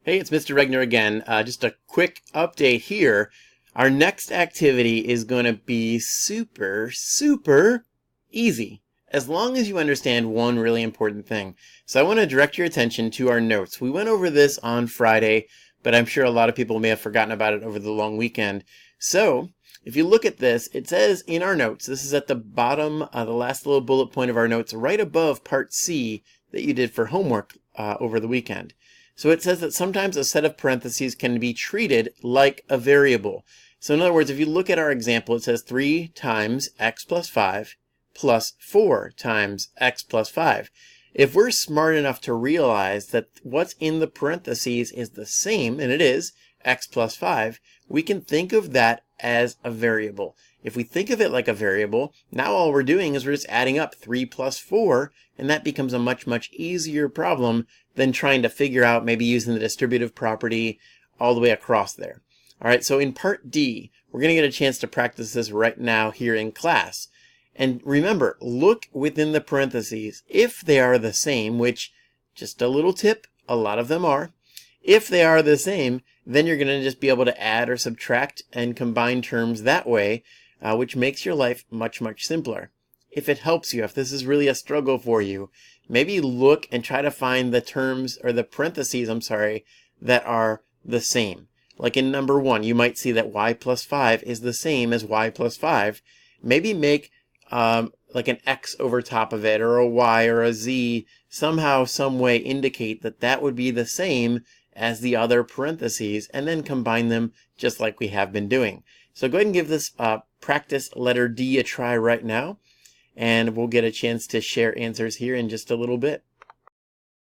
Hey, it's Mr. Regner again. Just a quick update here. Our next activity is going to be super easy, as long as you understand one really important thing. So I want to direct your attention to our notes. We went over this on Friday, but I'm sure a lot of people may have forgotten about it over the long weekend. So if you look at this, it says in our notes, this is at the bottom, the last little bullet point of our notes, right above part C that you did for homework over the weekend. So it says that sometimes a set of parentheses can be treated like a variable. So in other words, if you look at our example, it says 3 times x plus 5 plus 4 times x plus 5. If we're smart enough to realize that what's in the parentheses is the same, and it is, x plus 5, we can think of that as a variable. If we think of it like a variable, now all we're doing is we're just adding up 3 plus 4, and that becomes a much easier problem than trying to figure out maybe using the distributive property all the way across there. All right, so in part D, we're going to get a chance to practice this right now here in class. And remember, look within the parentheses if they are the same, which, just a little tip, a lot of them are. If they are the same, then you're going to just be able to add or subtract and combine terms that way, which makes your life much simpler. If it helps you, if this is really a struggle for you, maybe look and try to find the terms, or the parentheses, that are the same. Like in number 1, you might see that y plus 5 is the same as y plus 5. Maybe make like an x over top of it, or a y or a z, somehow, some way indicate that that would be the same as the other parentheses, and then combine them just like we have been doing. So go ahead and give this practice letter D a try right now, and we'll get a chance to share answers here in just a little bit.